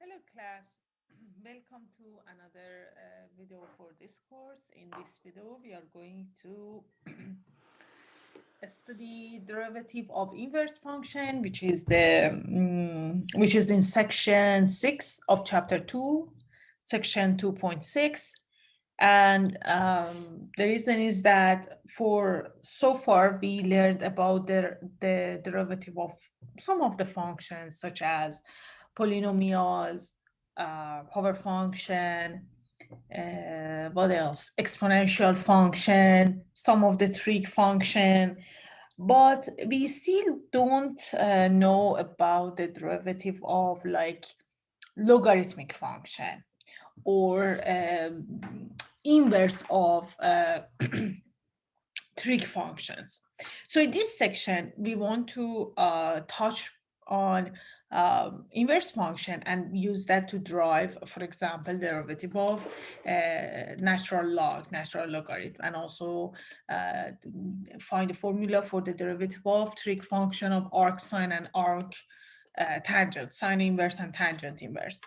Hello class, welcome to another video for this course. In this video, we are going to study derivative of inverse function, which is in section 6 of chapter 2, section 2.6. And the reason is that for so far we learned about the derivative of some of the functions such as polynomials, power function, what else? Exponential function, some of the trig function, but we still don't know about the derivative of like logarithmic function or inverse of trig functions. So in this section, we want to touch on inverse function and use that to derive, for example, derivative of natural logarithm, and also find a formula for the derivative of trig function of arc sine and arc tangent, sine inverse and tangent inverse.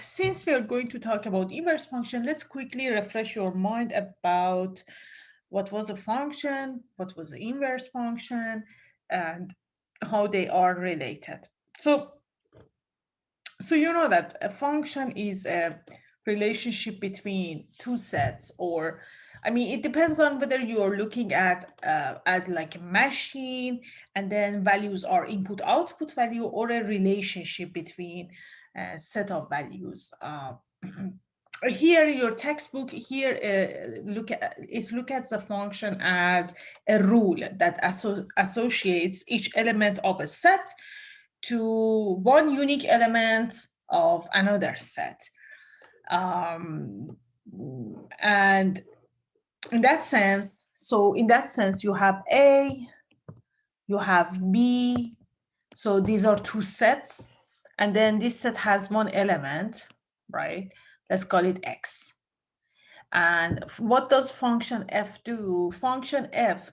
Since we are going to talk about inverse function, let's quickly refresh your mind about what was a function, what was the inverse function, and how they are related. So you know that a function is a relationship between two sets, or I mean, it depends on whether you're looking at as like a machine and then values are input output value, or a relationship between a set of values. Here your textbook here look at the function as a rule that associates each element of a set to one unique element of another set. And in that sense, you have A, you have B. So these are two sets. And then this set has one element, right? Let's call it X. And what does function f do? Function f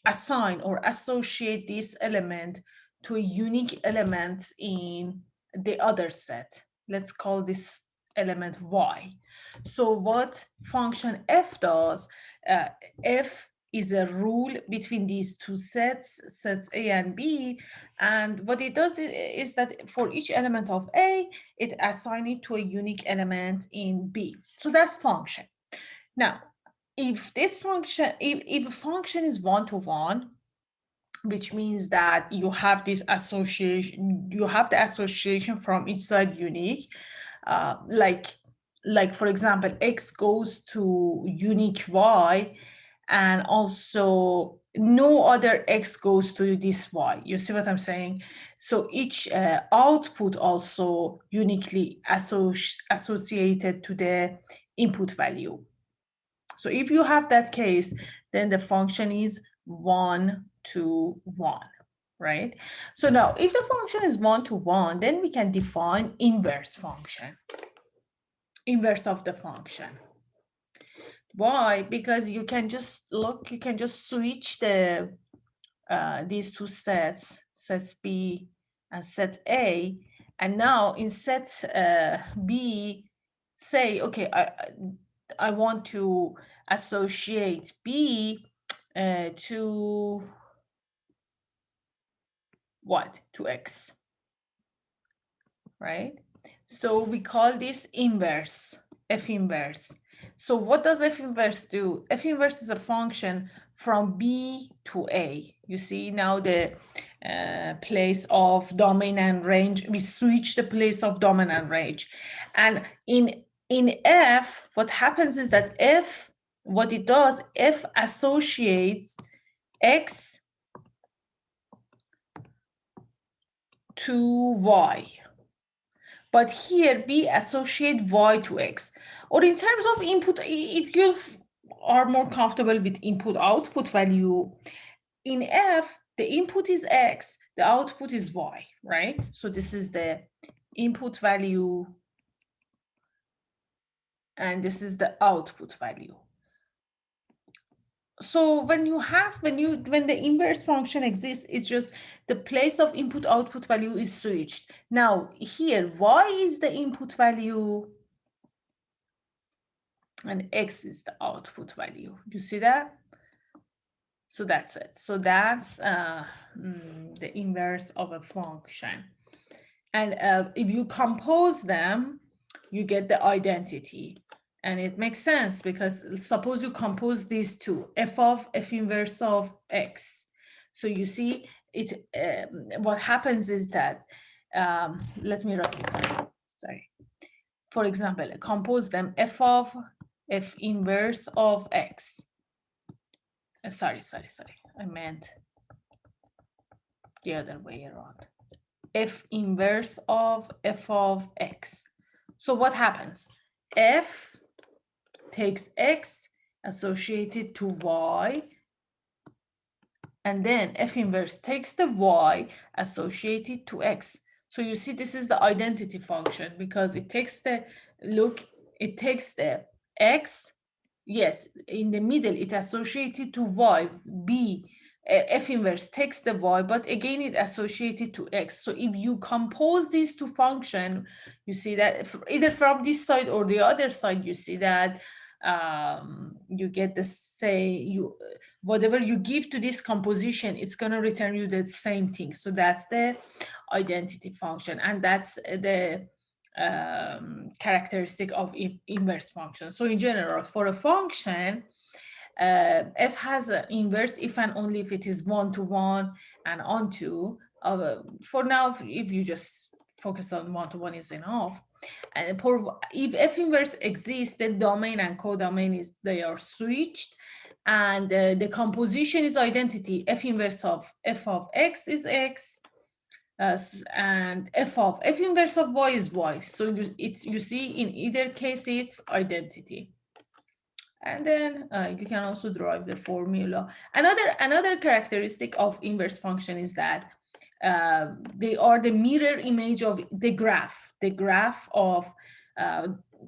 assign or associate this element to a unique element in the other set. Let's call this element y. So what function f does, f is a rule between these two sets A and B, and what it does is that for each element of A, it assigns it to a unique element in B. So that's function. Now, if a function is one-to-one, which means that you have this association, you have the association from each side unique, like for example, X goes to unique Y, and also no other X goes to this Y. You see what I'm saying? So each output also uniquely associated to the input value. So if you have that case, then the function is 1 to 1, right? So now if the function is 1 to 1, then we can define inverse function, inverse of the function. Why? Because you can just switch the these two sets B and set A, and now in set B, say, okay, I want to associate B to what? To X, right? So we call this inverse, F inverse. So what does F inverse do? F inverse is a function from B to A. You see now the place of domain and range. We switch the place of domain and range. And in F, what happens is that F associates X to Y. But here B associate Y to X. Or in terms of input, if you are more comfortable with input output value, in F, the input is X, the output is Y, right? So this is the input value and this is the output value. So when the inverse function exists, it's just the place of input output value is switched. Now here, y is the input value and x is the output value. You see that? So that's it. So that's the inverse of a function. And if you compose them, you get the identity. And it makes sense because suppose you compose these two, f inverse of x. So you see, what happens is that, let me write it down, sorry. For example, compose them f inverse of x. Sorry. I meant the other way around. F inverse of f of x. So what happens? F takes x associated to y, and then f inverse takes the y associated to x. So you see, this is the identity function because it takes the, look, it takes the x, yes, in the middle it associated to y, b, f inverse takes the y, but again it associated to x. So if you compose these two functions, you see that either from this side or the other side, you see that you get the same, whatever you give to this composition, it's going to return you the same thing. So that's the identity function, and that's the characteristic of inverse function. So in general, for a function, f has an inverse if and only if it is one-to-one and onto. For now, if you just focus on one-to-one is enough. And if f inverse exists, the domain and codomain they are switched, and the composition is identity. F inverse of f of x is x, and f inverse of y is y. So you see, in either case it's identity. And then you can also derive the formula. Another characteristic of inverse function is that they are the mirror image of the graph. The graph of,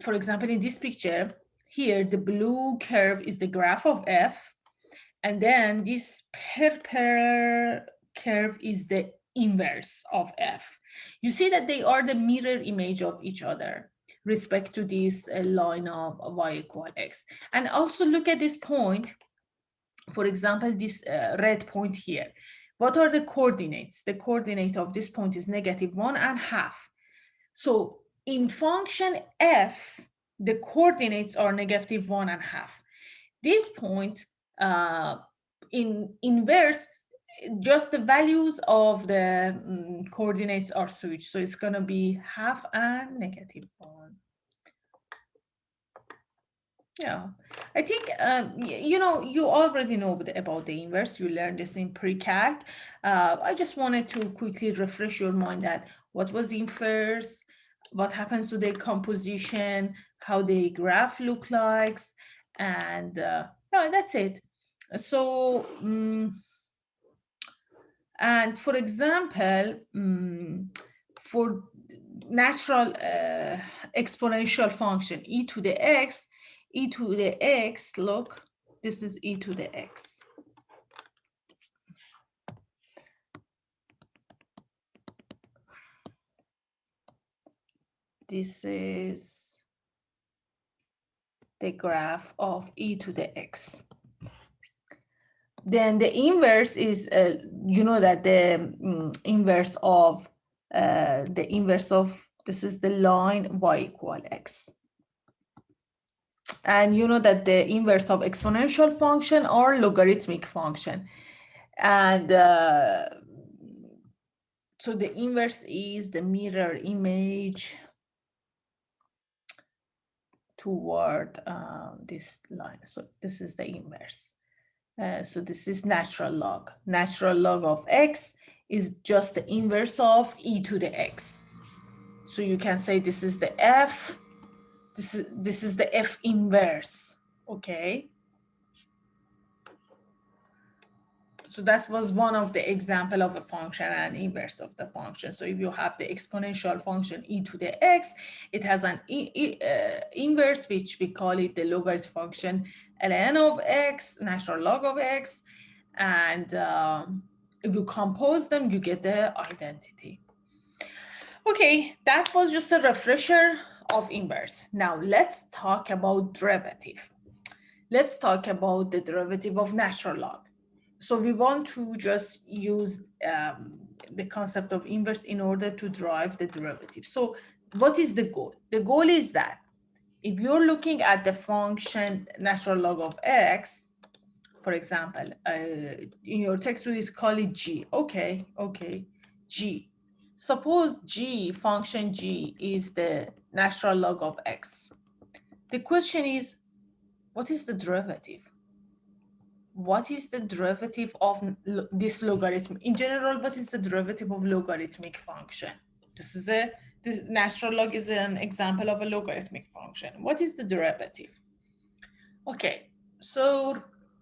for example, in this picture here, the blue curve is the graph of f, and then this purple curve is the inverse of f. You see that they are the mirror image of each other respect to this line of y equal x. And also look at this point, for example, this red point here. What are the coordinates? The coordinate of this point is -1.5. So in function f, the coordinates are -1.5. This point in inverse, just the values of the coordinates are switched. So it's going to be half and -1. Yeah, I think, you already know about the inverse. You learned this in pre-calc. I just wanted to quickly refresh your mind that what was inverse, what happens to the composition, how the graph look like, and yeah, that's it. So, and for example, for natural exponential function e to the x, look, this is e to the x. This is the graph of e to the x. Then the inverse is, you know that the inverse of this is the line y equal x. And you know that the inverse of exponential function or logarithmic function. And so the inverse is the mirror image toward this line. So this is the inverse. So this is natural log. Natural log of x is just the inverse of e to the x. So you can say this is the f, this is the f inverse, okay? So that was one of the example of a function and inverse of the function. So if you have the exponential function e to the x, it has an inverse, which we call it the logarithm function, ln of x, natural log of x, and if you compose them, you get the identity. Okay, that was just a refresher of inverse. Now let's talk about derivative. Let's talk about the derivative of natural log. So we want to just use the concept of inverse in order to derive the derivative. So what is the goal? The goal is that if you're looking at the function natural log of x, for example, in your textbook is called it g. Okay, g. Suppose g, function g, is the natural log of x. The question is, what is the derivative? What is the derivative of this logarithm? In general, what is the derivative of logarithmic function? This natural log is an example of a logarithmic function. What is the derivative? Okay, so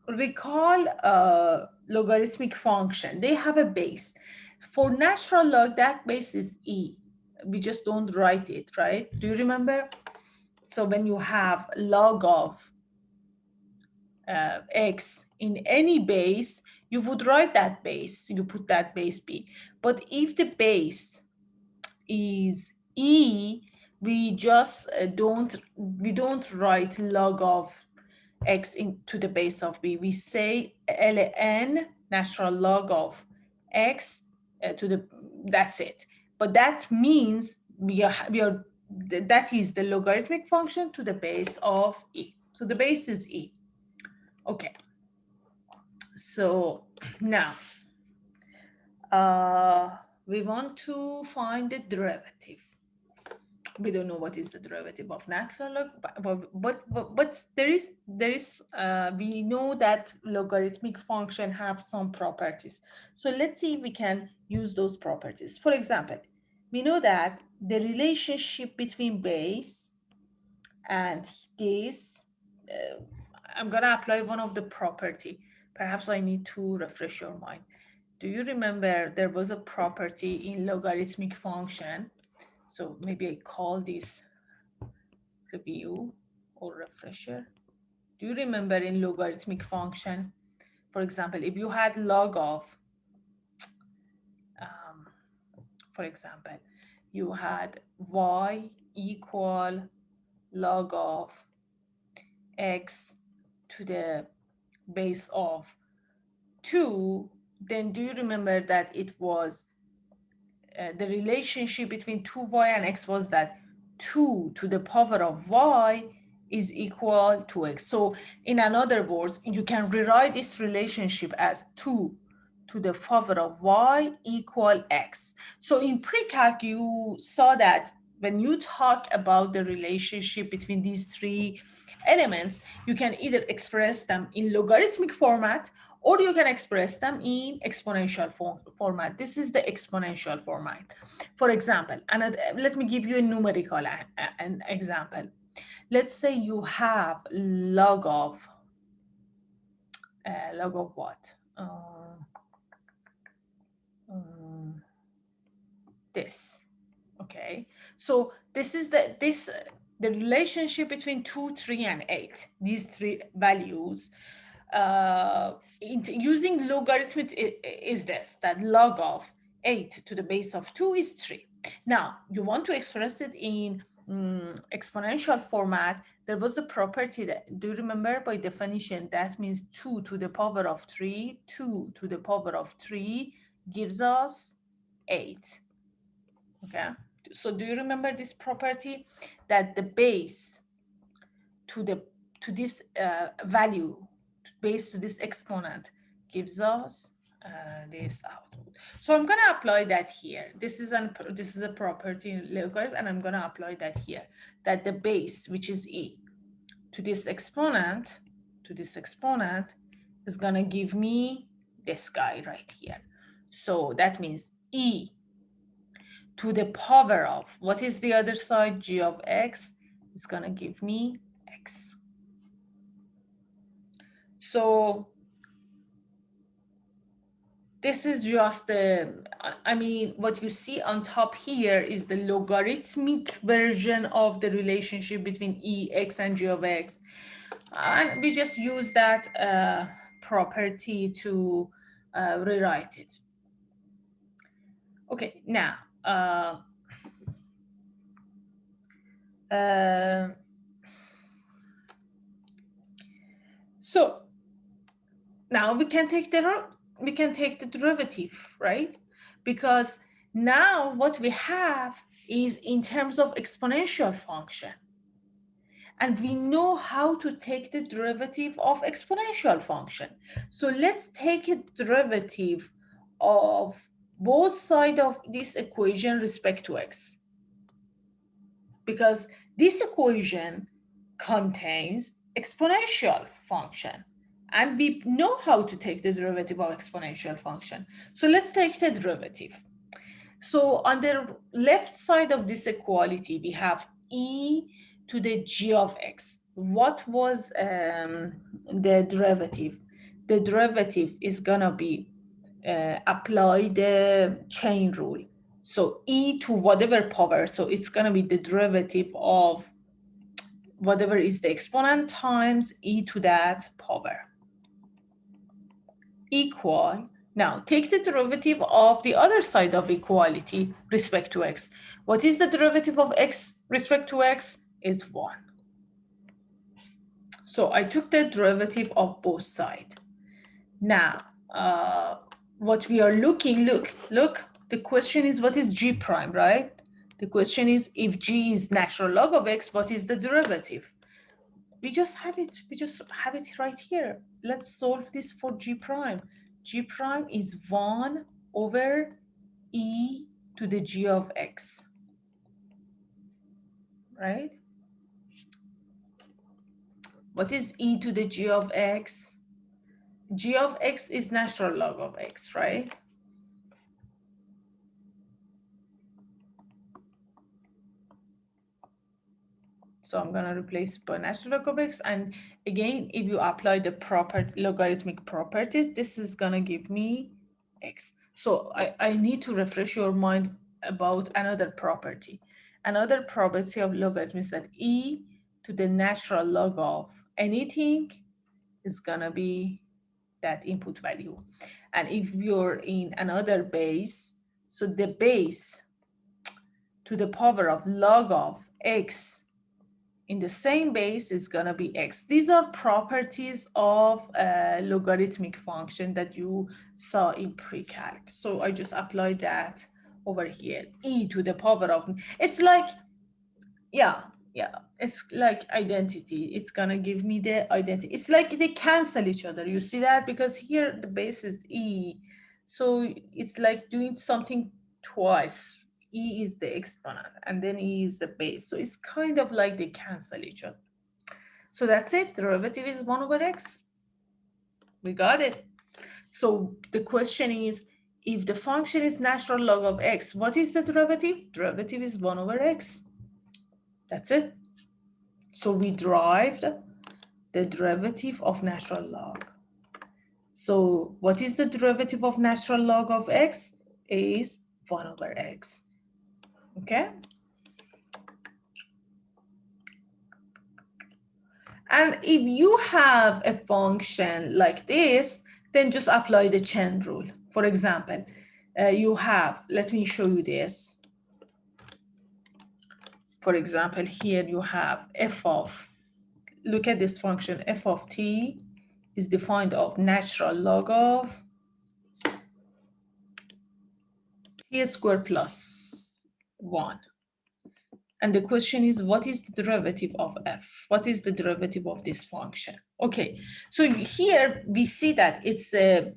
recall a logarithmic function. They have a base. For natural log, that base is e. We just don't write it, right? Do you remember? So when you have log of x in any base, you would write that base. You put that base b. But if the base is e, we just don't write log of x into the base of b. We say ln natural log of x that's it. But that means that is the logarithmic function to the base of e. So the base is e. Okay. So now we want to find the derivative. We don't know what is the derivative of natural log, but there is we know that logarithmic function have some properties. So let's see if we can use those properties. For example, we know that the relationship between base and this, I'm gonna apply one of the property. Perhaps I need to refresh your mind. Do you remember there was a property in logarithmic function? So maybe I call this review or refresher. Do you remember in logarithmic function, for example, if you had log of, for example, you had y equal log of x to the base of 2, then do you remember that it was the relationship between 2y and x was that 2 to the power of y is equal to x. So in other words, you can rewrite this relationship as 2 to the power of y equal x. So in pre-calc, you saw that when you talk about the relationship between these three elements, you can either express them in logarithmic format or you can express them in exponential format. This is the exponential format. For example, and let me give you a numerical an example. Let's say you have log of what? This. Okay, so this is the relationship between 2, 3, and 8. These three values. Using logarithm is this, that log of 8 to the base of 2 is 3. Now, you want to express it in exponential format. There was a property that, do you remember by definition, that means 2 to the power of 3. 2 to the power of 3 gives us 8. Okay, so do you remember this property that the base to this value, base to this exponent, gives us this output? So I'm going to apply that here. This is a property in logarithm, and I'm going to apply that here, that the base, which is e, to this exponent is going to give me this guy right here. So that means e to the power of, what is the other side? G of x is going to give me x. So this is just what you see on top here is the logarithmic version of the relationship between e, x, and g of x. And we just use that property to rewrite it. Okay, now, so now we can take the derivative, right? Because now what we have is in terms of exponential function. And we know how to take the derivative of exponential function. So let's take a derivative of both sides of this equation respect to x. Because this equation contains exponential function. And we know how to take the derivative of exponential function. So let's take the derivative. So on the left side of this equality, we have e to the g of x. What was the derivative? The derivative is going to be apply the chain rule. So e to whatever power, so it's going to be the derivative of whatever is the exponent times e to that power equal. Now take the derivative of the other side of equality respect to x. What is the derivative of x respect to x? Is 1. So I took the derivative of both sides. Now, what we are looking, look, the question is what is g prime, right? The question is if g is natural log of x, what is the derivative? We just have it right here. Let's solve this for g prime. G prime is 1 over e to the g of x, right? What is e to the g of x? G of x is natural log of x, right? So I'm going to replace by natural log of x. And again, if you apply the proper logarithmic properties, this is going to give me x. So I need to refresh your mind about another property. Another property of logarithm is that e to the natural log of anything is going to be that input value. And if you're in another base, so the base to the power of log of x in the same base is going to be x. These are properties of a logarithmic function that you saw in pre-calc. So I just applied that over here. E to the power of, it's like, yeah, it's like identity. It's going to give me the identity. It's like they cancel each other. You see that? Because here the base is e. So it's like doing something twice. E is the exponent and then e is the base. So it's kind of like they cancel each other. So that's it. The derivative is 1 over x. We got it. So the question is, if the function is natural log of x, what is the derivative? Derivative is 1 over x. That's it. So we derived the derivative of natural log. So what is the derivative of natural log of x? Is 1 over x. Okay. And if you have a function like this, then just apply the chain rule. For example, you have, let me show you this. For example, here you have f of, look at this function, f of t is defined of natural log of t squared plus 1. And the question is, what is the derivative of f? What is the derivative of this function? Okay, so here we see that it's a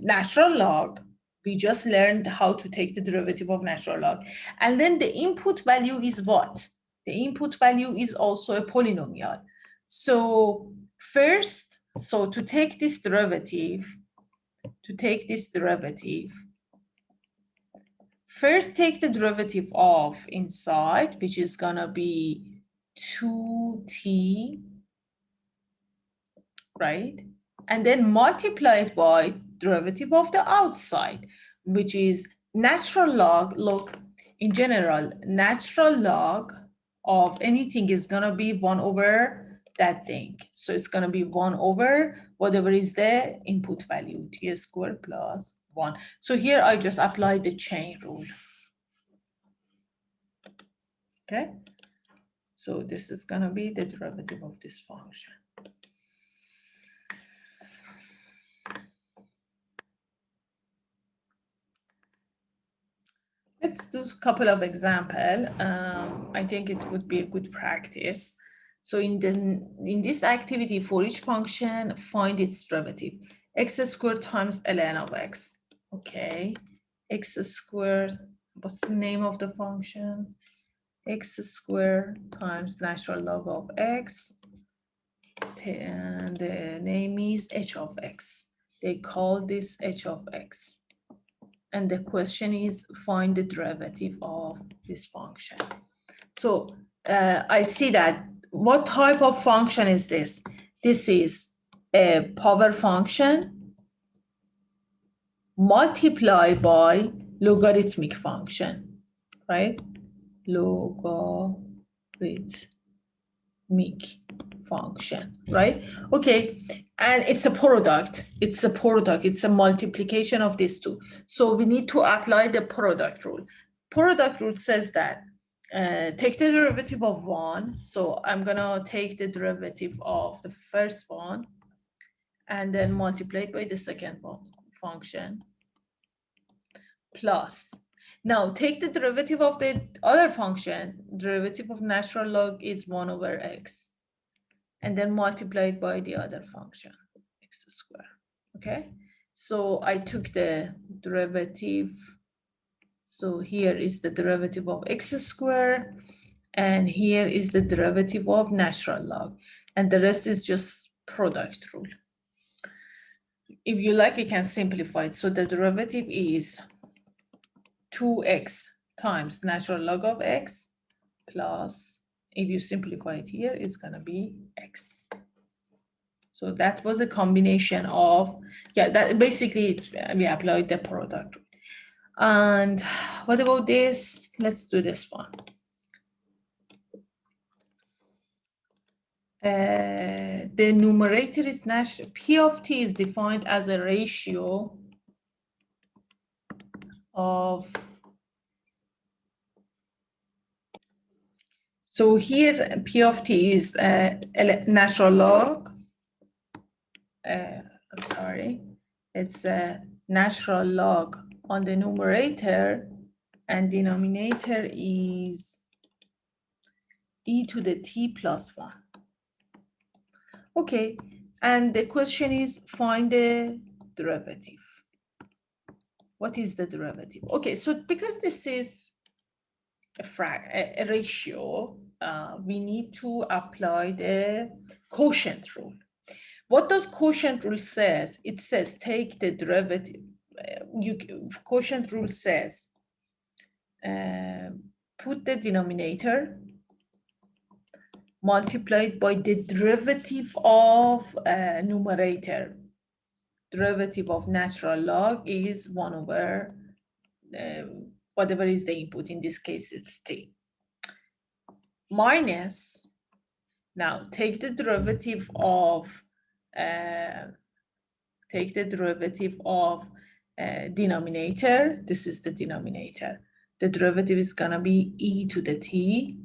natural log. We just learned how to take the derivative of natural log. And then the input value is what? The input value is also a polynomial. So first, so to take this derivative, first take the derivative of inside, which is gonna be 2t, right? And then multiply it by derivative of the outside, which is natural log. Look, in general, natural log of anything is gonna be 1 over that thing. So it's going to be 1 over whatever is the input value, t squared plus 1. So here I just apply the chain rule. Okay. So this is going to be the derivative of this function. Let's do a couple of examples. I think it would be a good practice. So in this activity, for each function, find its derivative. X squared times ln of x. Okay. X squared, what's the name of the function? X squared times natural log of x. And the name is h of x. They call this h of x. And the question is, find the derivative of this function. So I see that, what type of function is this? This is a power function multiplied by logarithmic function, right? Logarithmic function, right? Okay, and it's a product. It's a multiplication of these two. So we need to apply the product rule. Product rule says that take the derivative of 1. So I'm gonna take the derivative of the first one and then multiply it by the second one function plus. Now take the derivative of the other function. Derivative of natural log is 1 over x. And then multiply it by the other function, x squared. Okay, so I took the derivative. So here is the derivative of x squared, and here is the derivative of natural log, and the rest is just product rule. If you like, you can simplify it. So the derivative is 2x times natural log of x plus, if you simplify it here, it's going to be x. So that was a combination of, yeah, that basically we applied the product. And what about this? Let's do this one. The numerator is natural. P of t is defined as a ratio of, so here P of t is natural log. I'm sorry, it's a natural log on the numerator, and denominator is e to the t plus 1. Okay, and the question is, find the derivative. What is the derivative? Okay, so because this is a ratio, we need to apply the quotient rule. What does quotient rule says? It says take the derivative. Quotient rule says put the denominator multiplied by the derivative of numerator. Derivative of natural log is 1 over whatever is the input. In this case, it's t. Minus, now take the derivative of denominator. This is the denominator. The derivative is gonna be e to the t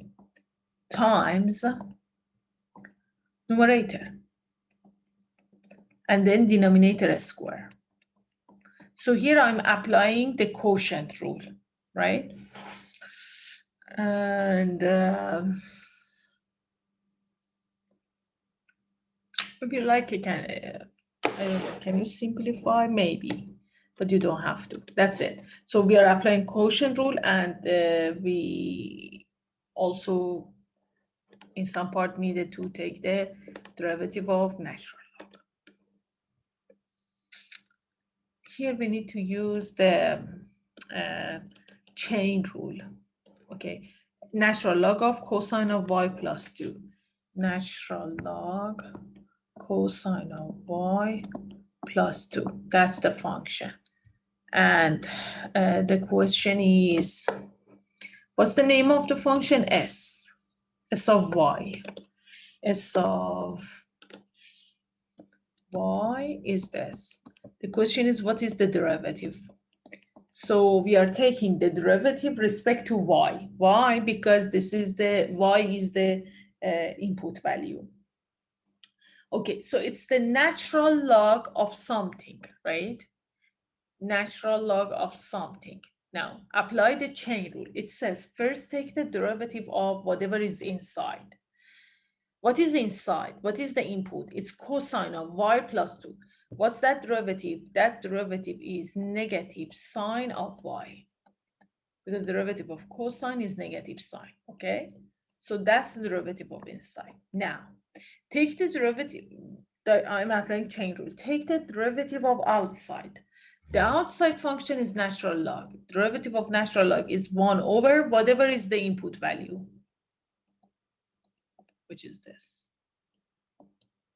times numerator, and then denominator square. So here I'm applying the quotient rule, right? And if you like, you can you simplify? Maybe, but you don't have to. That's it. So we are applying quotient rule, and we also, in some part, needed to take the derivative of natural log. Here we need to use the chain rule. Okay, natural log of cosine of y plus 2. Natural log cosine of y plus 2. That's the function. And the question is, what's the name of the function? S of y. S of y is this. The question is, what is the derivative? So we are taking the derivative respect to y. Why? Because this is the y is the input value. Okay, so it's the natural log of something, right? Natural log of something. Now, apply the chain rule. It says first take the derivative of whatever is inside. What is inside? What is the input? It's cosine of y plus 2. What's that derivative? That derivative is negative sine of y, because the derivative of cosine is negative sine, okay? So that's the derivative of inside. Now, take the derivative, I'm applying chain rule. Take the derivative of outside. The outside function is natural log. Derivative of natural log is 1 over whatever is the input value, which is this.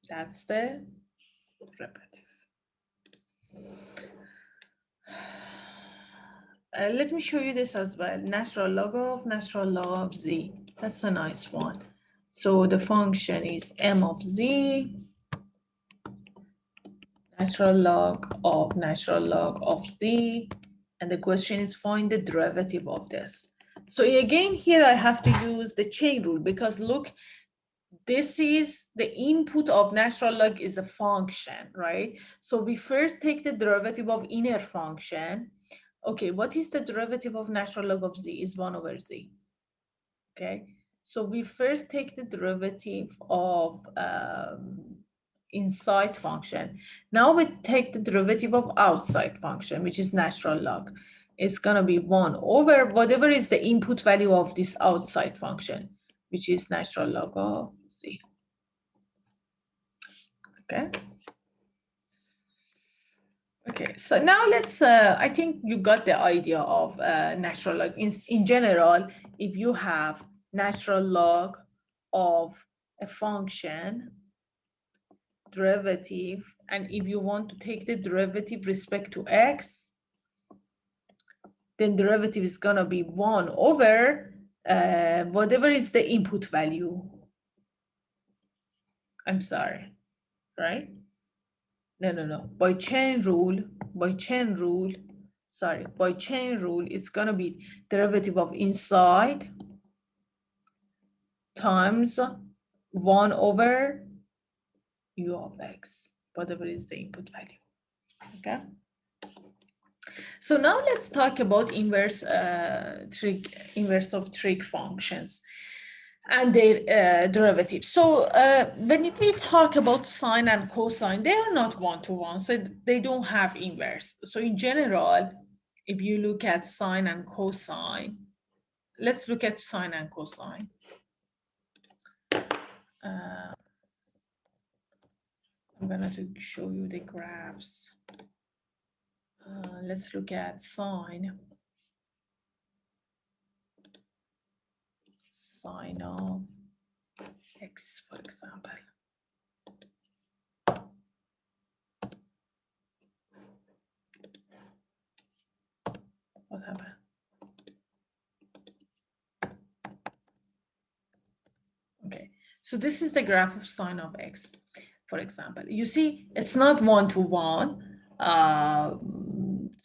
That's the derivative. Let me show you this as well. Natural log of z. That's a nice one. So the function is m of z, natural log of z. And the question is find the derivative of this. So again, here I have to use the chain rule because look, this is the input of natural log is a function, right? So we first take the derivative of inner function. Okay, what is the derivative of natural log of z? Is 1 over z. Okay, so we first take the derivative of inside function. Now we take the derivative of outside function, which is natural log. It's going to be 1 over whatever is the input value of this outside function, which is natural log of z. Okay. Okay, so now let's, I think you got the idea of natural log. In general, if you have natural log of a function, derivative, and if you want to take the derivative respect to x, then derivative is going to be 1 over whatever is the input value. I'm sorry, right? No. By chain rule, it's going to be derivative of inside times 1 over u of x, whatever is the input value. Okay. So now let's talk about inverse of trig functions and their derivatives. So when we talk about sine and cosine, they are not one-to-one, so they don't have inverse. So in general, if you look at sine and cosine, let's look at sine and cosine. I'm going to show you the graphs. Let's look at sine of x, for example. What happened? Okay, so this is the graph of sine of x, for example. You see, it's not one-to-one.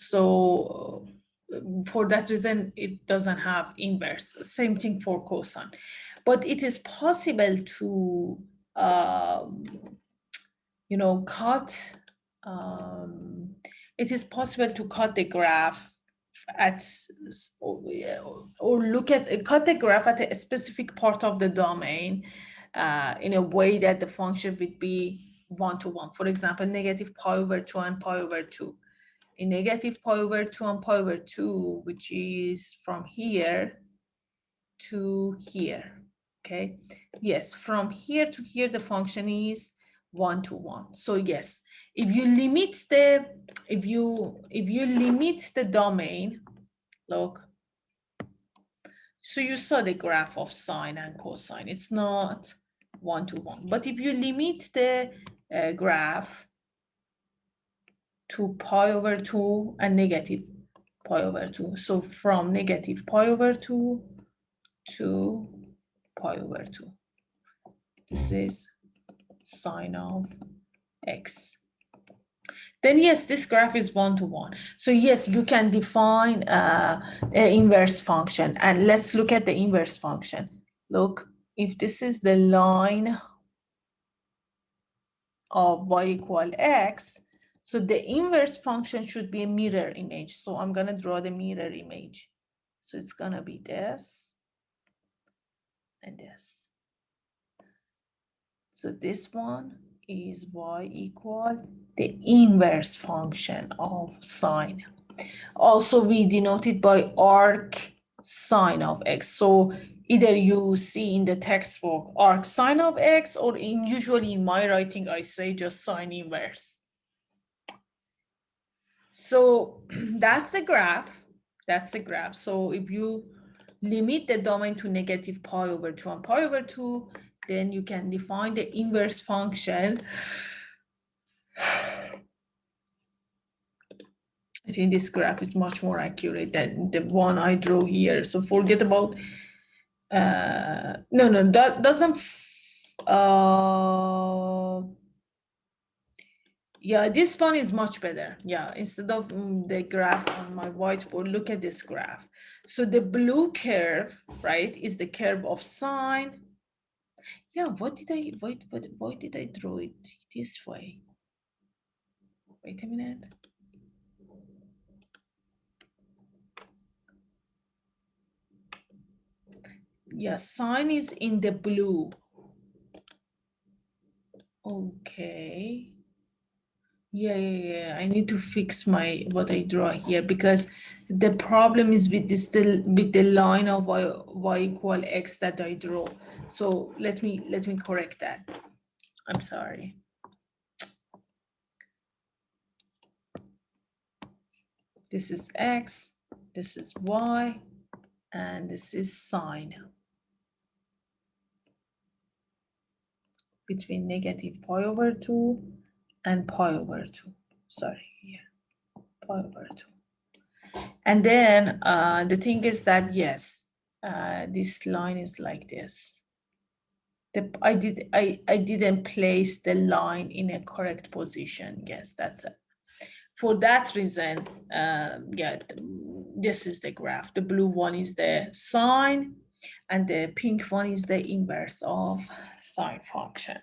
So for that reason, it doesn't have inverse. Same thing for cosine. But it is possible to, cut, it is possible to cut the graph at, or look at, cut the graph at a specific part of the domain in a way that the function would be one-to-one. For example, negative pi over 2 and pi over 2. In negative pi over 2 and pi over 2, which is from here to here. Okay, yes, from here to here, the function is one-to-one. So yes, if you limit the domain, look, so you saw the graph of sine and cosine. It's not one-to-one. But if you limit the graph to pi over 2 and negative pi over 2, so from negative pi over 2 to pi over 2. This is sine of x. Then yes, this graph is one-to-one. So yes, you can define an inverse function. And let's look at the inverse function. Look, if this is the line of y equal x, so the inverse function should be a mirror image. So I'm going to draw the mirror image. So it's going to be this and this. So this one is y equal the inverse function of sine. Also, we denote it by arc sine of x. So either you see in the textbook arc sine of x, or usually in my writing, I say just sine inverse. So that's the graph. That's the graph. So if you limit the domain to negative pi over 2 and pi over 2, then you can define the inverse function. I think this graph is much more accurate than the one I drew here. So forget about, no, that doesn't, yeah, this one is much better. Yeah, instead of the graph on my whiteboard, look at this graph. So the blue curve, right, is the curve of sine. Yeah, why did I draw it this way? Wait a minute. Yeah, sine is in the blue. Okay. Yeah. I need to fix what I draw here, because the problem is with the line of y equal x that I draw. So let me correct that. I'm sorry. This is x, this is y, and this is sine between negative pi over 2 and pi over 2. Sorry, yeah, pi over 2. And then the thing is that, yes, this line is like this. I didn't place the line in a correct position. Yes, that's it. For that reason, yeah, this is the graph. The blue one is the sine, and the pink one is the inverse of sine function.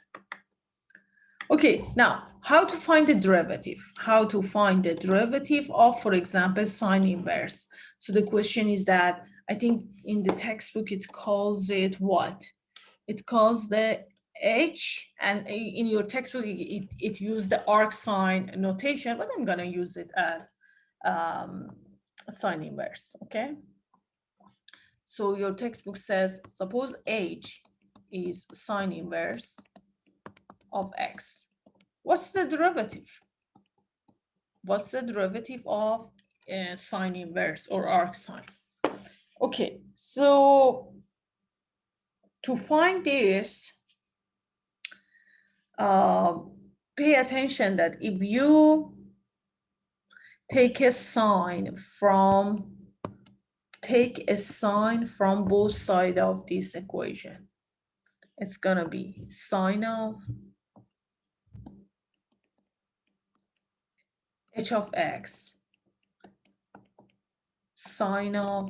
Okay, now how to find the derivative? How to find the derivative of, for example, sine inverse? So the question is that, I think in the textbook it calls it what? It calls the h, and in your textbook it used the arc sine notation, but I'm gonna use it as sine inverse, okay? So your textbook says, suppose h is sine inverse of x. What's the derivative? What's the derivative of sine inverse or arc sine? Okay, so to find this, pay attention that if you take a sine from both sides of this equation, it's gonna be sine of h of x, sine of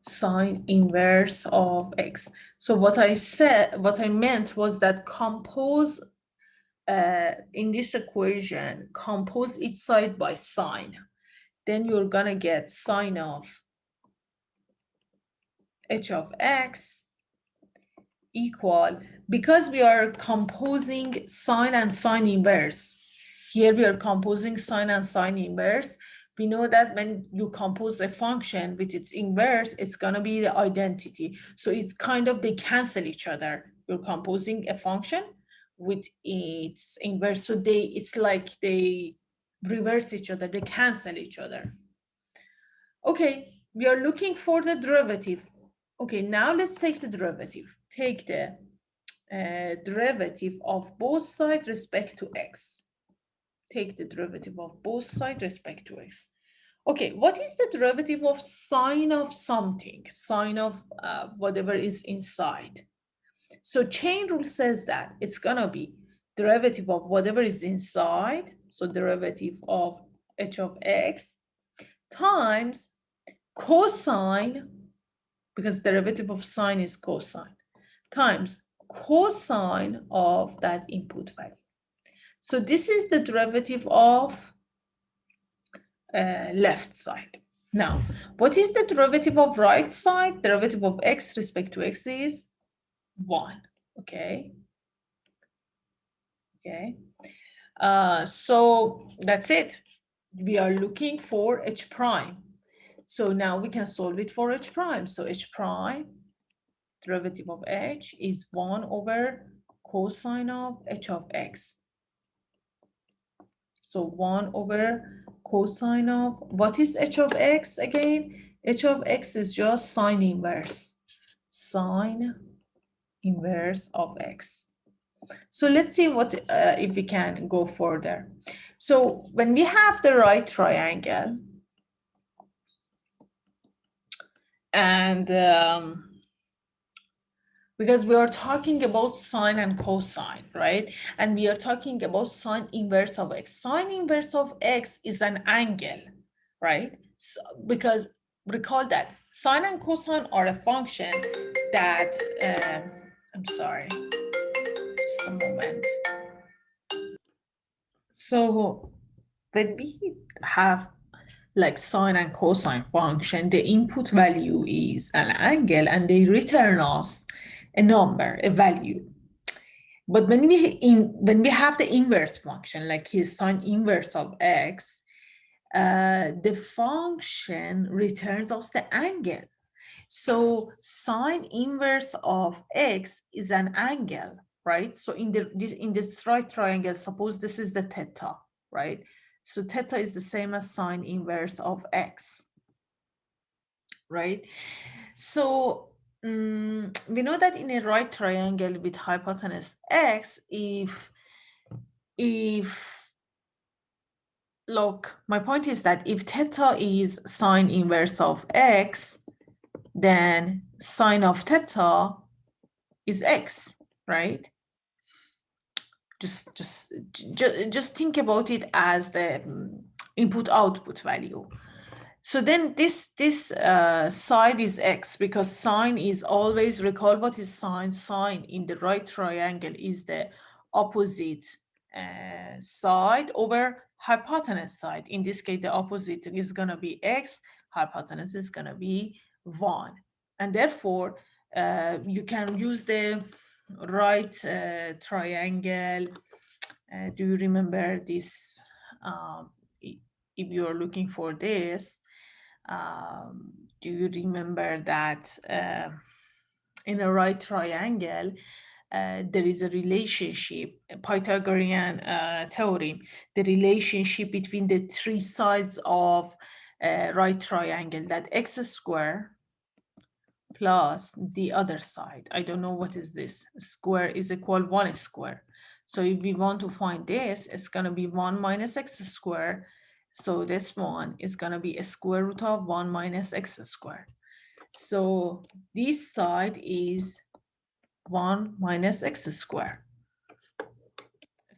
sine inverse of x. So what I meant was that compose in this equation, compose each side by sine. Then you're gonna get sine of h of x equal, because we are composing sine and sine inverse. Here we are composing sine and sine inverse. We know that when you compose a function with its inverse, it's gonna be the identity. So it's kind of, they cancel each other. You're composing a function with its inverse. So it's like they reverse each other, they cancel each other. Okay, we are looking for the derivative. Okay, now let's take the derivative. Take the derivative of both sides respect to x. Take the derivative of both sides respect to x. Okay, what is the derivative of sine of something? Sine of whatever is inside. So chain rule says that it's gonna be derivative of whatever is inside, so derivative of h of x times cosine, because derivative of sine is cosine, times cosine of that input value. So this is the derivative of left side. Now, what is the derivative of right side? Derivative of x respect to x is 1, okay? Okay, so that's it. We are looking for h prime. So now we can solve it for h prime. So h prime, derivative of h is 1 over cosine of h of x. So 1 over cosine of, what is h of x again? H of x is just sine inverse. Sine inverse of x. So let's see what if we can go further. So when we have the right triangle, and because we are talking about sine and cosine, right? And we are talking about sine inverse of x. Sine inverse of x is an angle, right? So, because recall that sine and cosine are a function that, I'm sorry, just a moment. So when we have like sine and cosine function, the input value is an angle and they return us a number, a value. But when we have the inverse function, like his sine inverse of x, the function returns us the angle. So sine inverse of x is an angle, right? So in this right triangle, suppose this is the theta, right? So theta is the same as sine inverse of x, right? So we know that in a right triangle with hypotenuse x, if look, my point is that if theta is sine inverse of x, then sine of theta is x, right? Just think about it as the input output value. So then this side is x, because sine is always, recall what is sine. Sine in the right triangle is the opposite side over hypotenuse side. In this case, the opposite is going to be x, hypotenuse is going to be 1. And therefore, you can use the right triangle. Do you remember this? If you're looking for this, do you remember that in a right triangle, there is a relationship, a Pythagorean theorem, the relationship between the three sides of a right triangle, that x square plus the other side. I don't know what is this. Square is equal 1 square. So if we want to find this, it's going to be 1 minus x squared. So this one is going to be a square root of 1 minus x squared. So this side is 1 minus x squared.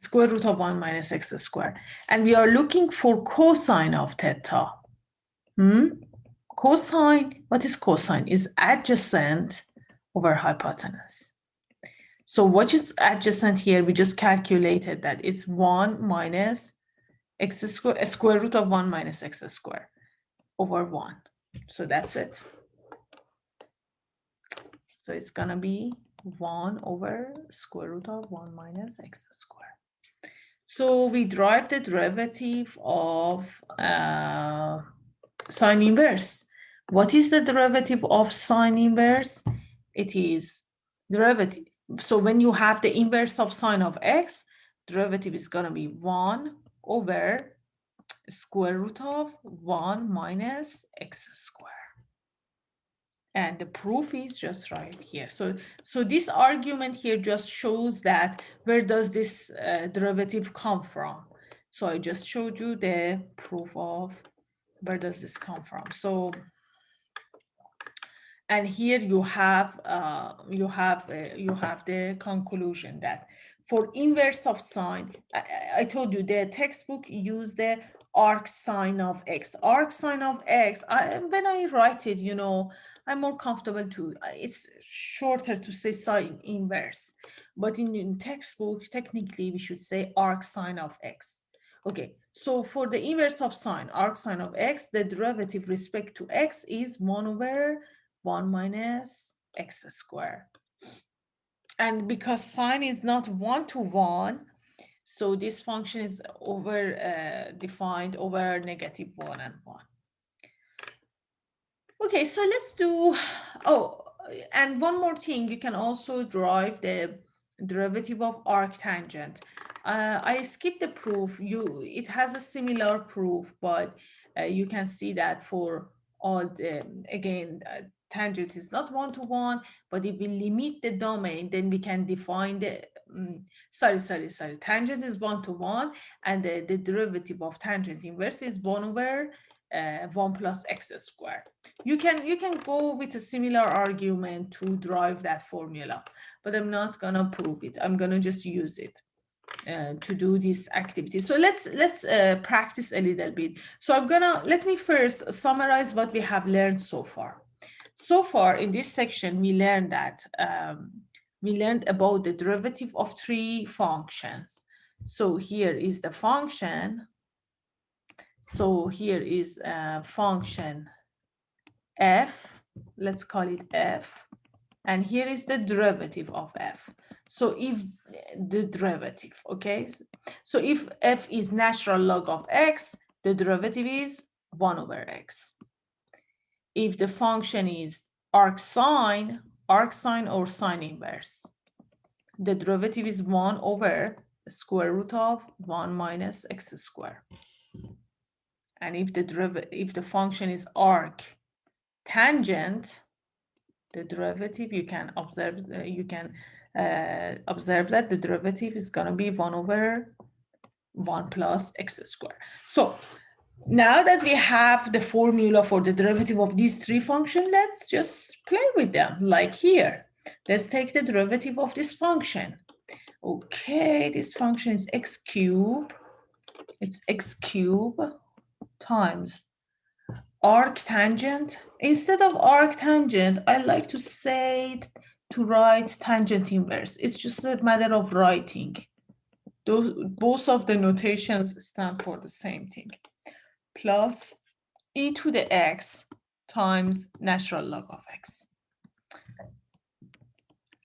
Square root of 1 minus x squared. And we are looking for cosine of theta. Cosine, what is cosine? Is adjacent over hypotenuse. So what is adjacent here? We just calculated that it's 1 minus x squared, a square root of 1 minus x squared over 1. So that's it. So it's going to be 1 over square root of 1 minus x squared. So we derive the derivative of sine inverse. What is the derivative of sine inverse? It is derivative. So when you have the inverse of sine of x, derivative is going to be 1 over square root of 1 minus x squared. And the proof is just right here. So this argument here just shows that where does this derivative come from? So I just showed you the proof of where does this come from. So And here you have the conclusion that for inverse of sine, I told you the textbook use the arc sine of x. Arc sine of x, when I write it, I'm more comfortable to, it's shorter to say sine inverse. But in textbook, technically, we should say arc sine of x. Okay, so for the inverse of sine, arc sine of x, the derivative respect to x is 1 over 1 minus x squared. And because sine is not one-to-one, so this function is defined over negative 1 and 1. Okay, so let's do, and one more thing, you can also derive the derivative of arctangent. I skipped the proof. It has a similar proof, but you can see that for all the, again, tangent is not one-to-one, but if we limit the domain, then we can define the, sorry, tangent is one-to-one, and the derivative of tangent inverse is 1 over 1 plus x squared. You can go with a similar argument to drive that formula, but I'm not gonna prove it. I'm gonna just use it to do this activity. So let's practice a little bit. So let me first summarize what we have learned so far. So far in this section, we learned that we learned about the derivative of three functions. So here is the function. So here is a function f, let's call it f, and here is the derivative of f. So if the derivative, okay, so if f is natural log of x, the derivative is 1 over x. If the function is arc sine or sine inverse, the derivative is 1 over square root of 1 minus x squared. And if the function is arc tangent, the derivative, you can observe that the derivative is going to be 1 over 1 plus x squared. So now that we have the formula for the derivative of these three functions, let's just play with them. Like here, let's take the derivative of this function. Okay, this function is x cubed. It's x cubed times arctangent. Instead of arctangent, I like to write tangent inverse. It's just a matter of writing. Both of the notations stand for the same thing. Plus e to the x times natural log of x.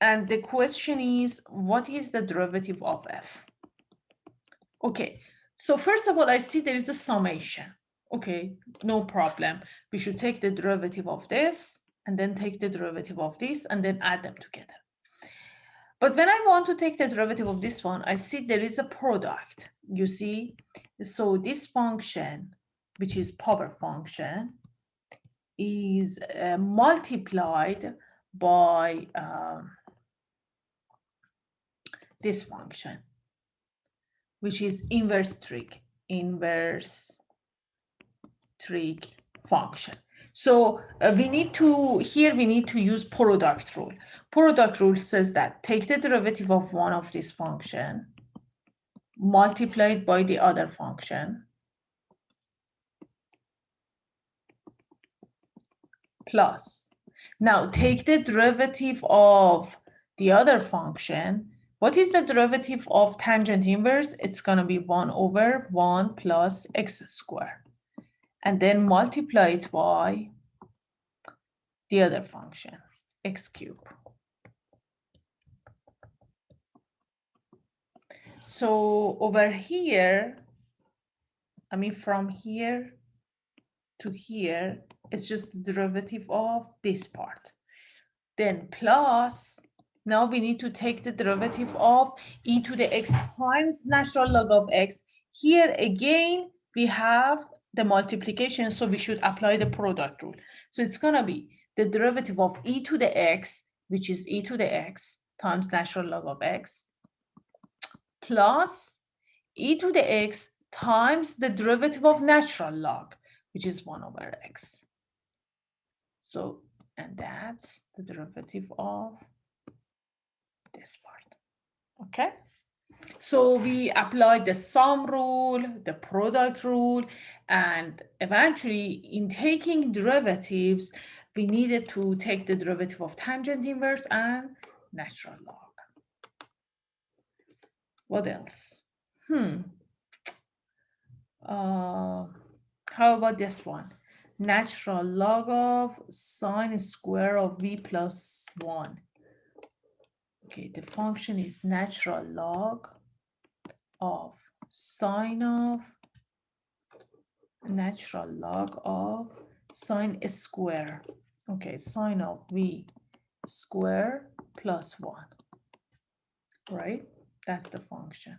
And the question is, what is the derivative of f? Okay, so first of all, I see there is a summation. Okay, no problem. We should take the derivative of this and then take the derivative of this and then add them together. But when I want to take the derivative of this one, I see there is a product, you see? So this function, which is power function, is multiplied by this function, which is inverse trig function. So we need to use product rule. Product rule says that take the derivative of one of this function, multiplied by the other function, plus. Now take the derivative of the other function. What is the derivative of tangent inverse? It's going to be 1 over 1 plus x squared. And then multiply it by the other function, x cubed. So over here, I mean from here to here, it's just the derivative of this part. Then plus, now we need to take the derivative of e to the x times natural log of x. Here again, we have the multiplication, so we should apply the product rule. So it's going to be the derivative of e to the x, which is e to the x times natural log of x, plus e to the x times the derivative of natural log, which is 1 over x. So And that's the derivative of this part. Okay? So we applied the sum rule, the product rule, and eventually in taking derivatives, we needed to take the derivative of tangent inverse and natural log. What else? How about this one? Natural log of sine square of v plus 1. Okay, the function is natural log of sine of sine square. Okay, sine of v square plus 1, right? That's the function.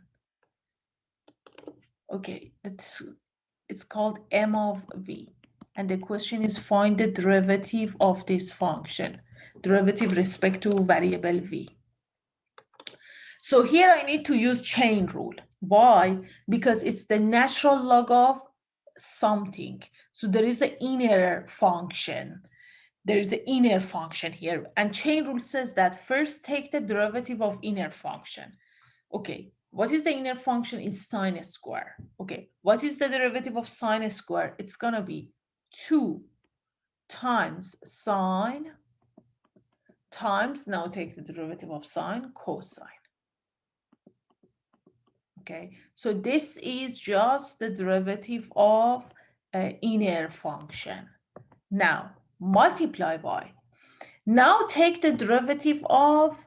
Okay, it's called m of v. And the question is find the derivative of this function, derivative respect to variable v. So here I need to use chain rule. Why? Because it's the natural log of something. So there is an inner function. There is an inner function here. And chain rule says that first take the derivative of inner function. Okay, what is the inner function? Is sine square. Okay, what is the derivative of sine square? It's gonna be 2 times sine times, now take the derivative of sine, cosine. Okay, so this is just the derivative of inner function. Now multiply by. Now take the derivative of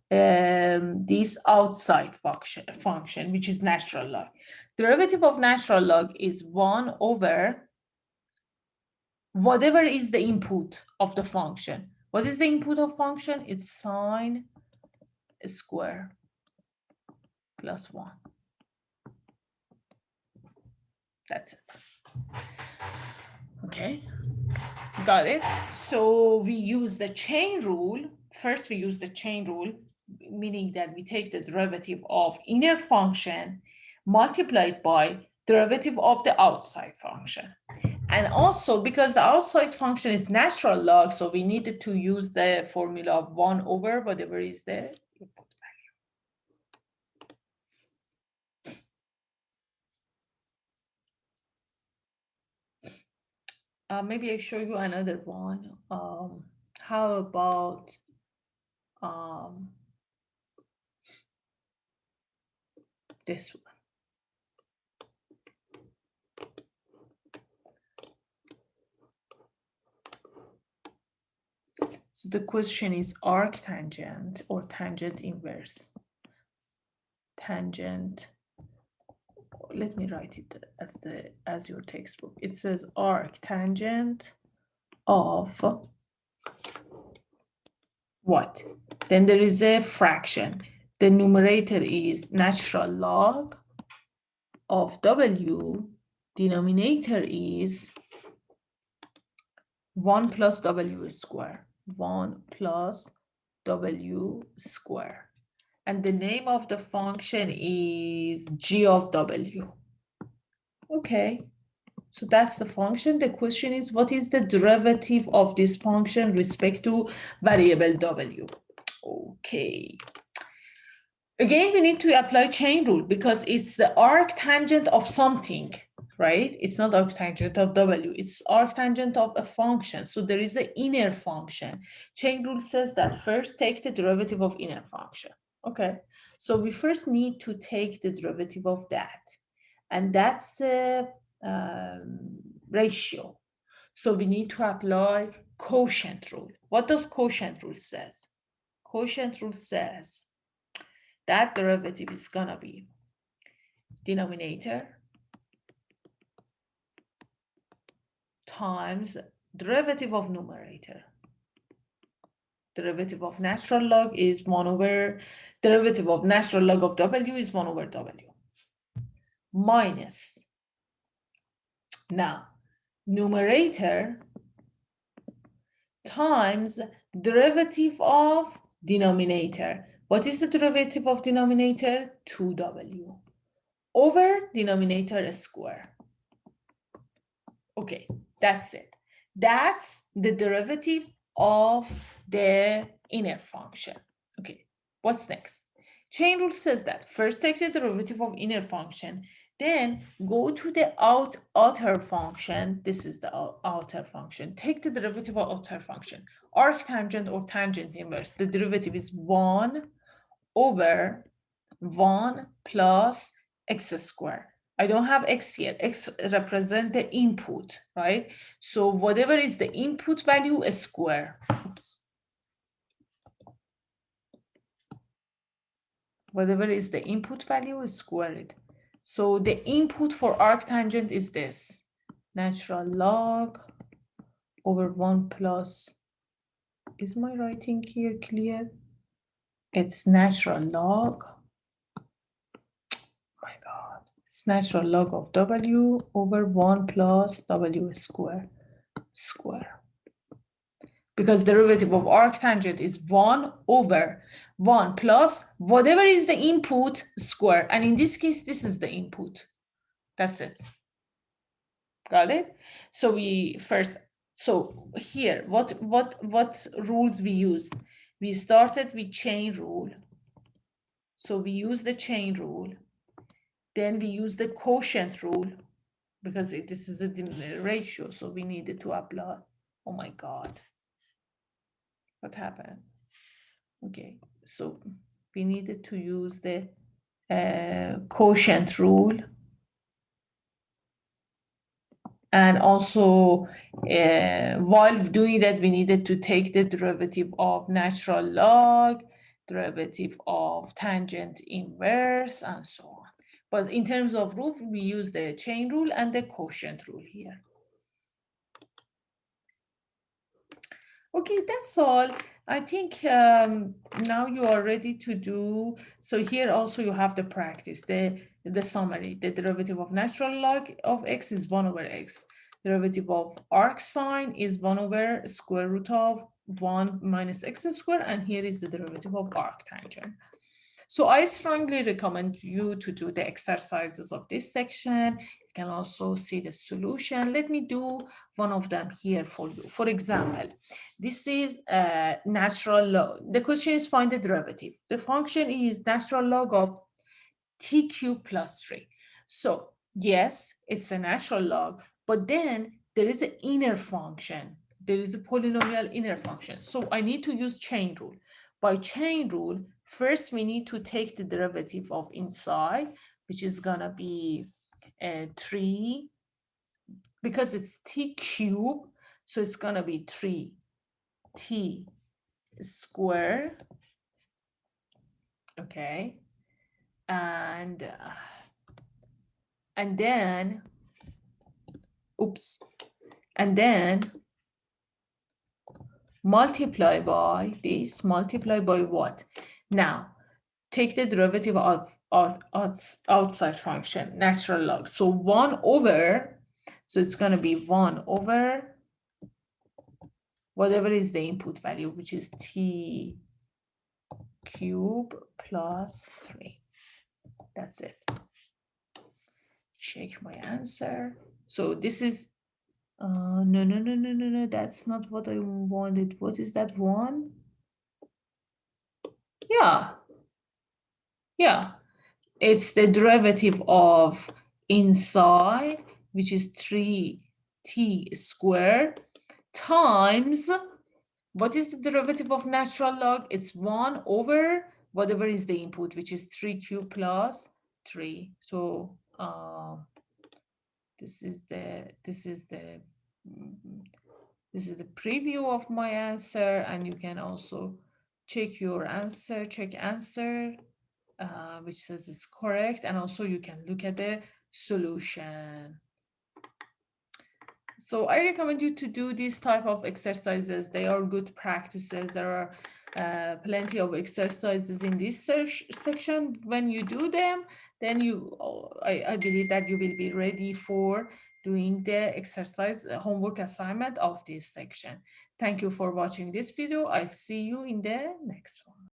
this outside function, which is natural log. Derivative of natural log is 1 over whatever is the input of the function. What is the input of function? It's sine square plus 1. That's it. Okay, got it? So we use the chain rule. First, we use the chain rule, meaning that we take the derivative of inner function multiplied by derivative of the outside function. And also, because the outside function is natural log, so we needed to use the formula of 1 over whatever is the input value. Maybe I show you another one. How about this one? So the question is arctangent or tangent inverse. Tangent, let me write it as your textbook. It says arctangent of what? Then there is a fraction. The numerator is natural log of w. Denominator is 1 plus w square. 1 plus w square. And the name of the function is g of w. Okay, so that's the function. The question is, what is the derivative of this function respect to variable w? Okay. Again, we need to apply chain rule because it's the arctangent of something, right? It's not arctangent of w, it's arctangent of a function. So there is an inner function. Chain rule says that first take the derivative of inner function. Okay, so we first need to take the derivative of that. And that's the ratio. So we need to apply quotient rule. What does quotient rule says? Quotient rule says that derivative is gonna be denominator times derivative of numerator. Derivative of natural log is 1 over, derivative of natural log of w is 1 over w. Minus, now, numerator times derivative of denominator. What is the derivative of denominator? 2w over denominator square. Okay, that's it. That's the derivative of the inner function. Okay, what's next? Chain rule says that first take the derivative of inner function, then go to the outer function. This is the outer function. Take the derivative of outer function. Arctangent or tangent inverse. The derivative is 1 over 1 plus x squared. I don't have x here. X represent the input, right? So whatever is the input value, a square. Oops. Whatever is the input value is squared. So the input for arctangent is this. Natural log over 1 plus, is my writing here clear? It's natural log, my God. It's natural log of w over 1 plus w square. Because derivative of arctangent is 1 over 1 plus whatever is the input square. And in this case, this is the input. That's it. Got it? So we first, so here, what rules we used? We started with chain rule. So we use the chain rule. Then we use the quotient rule because this is a ratio. So we needed to apply. Oh my God. What happened? Okay, so we needed to use the quotient rule. And also, while doing that, we needed to take the derivative of natural log, derivative of tangent inverse, and so on. But in terms of rule, we use the chain rule and the quotient rule here. Okay, that's all. I think now you are ready to do, so here also you have the practice, the summary. The derivative of natural log of x is 1 over x. Derivative of arc sine is 1 over square root of 1 minus x squared, and here is the derivative of arctangent. So I strongly recommend you to do the exercises of this section. You can also see the solution. Let me do one of them here for you. For example, this is a natural log. The question is find the derivative. The function is natural log of t cubed plus 3. So yes, it's a natural log, but then there is an inner function. There is a polynomial inner function. So I need to use chain rule. By chain rule, first we need to take the derivative of inside, which is gonna be 3, because it's t cubed, so it's gonna be 3t square, okay? And then, oops, and then multiply by this, multiply by what? Now, take the derivative of outside function, natural log. So 1 over, so it's going to be 1 over whatever is the input value, which is t cube plus 3. That's it. Check my answer. So this is, no, that's not what I wanted. What is that one? Yeah, it's the derivative of inside, which is 3t squared, times, what is the derivative of natural log? It's 1 over whatever is the input, which is 3 cubed plus 3. So this is the preview of my answer, and you can also check your answer, check answer, which says it's correct, and also you can look at the solution. So I recommend you to do these type of exercises. They are good practices. There are plenty of exercises in this section. When you do them, then I believe that you will be ready for doing the exercise homework assignment of this section. Thank you for watching this video. I'll see you in the next one.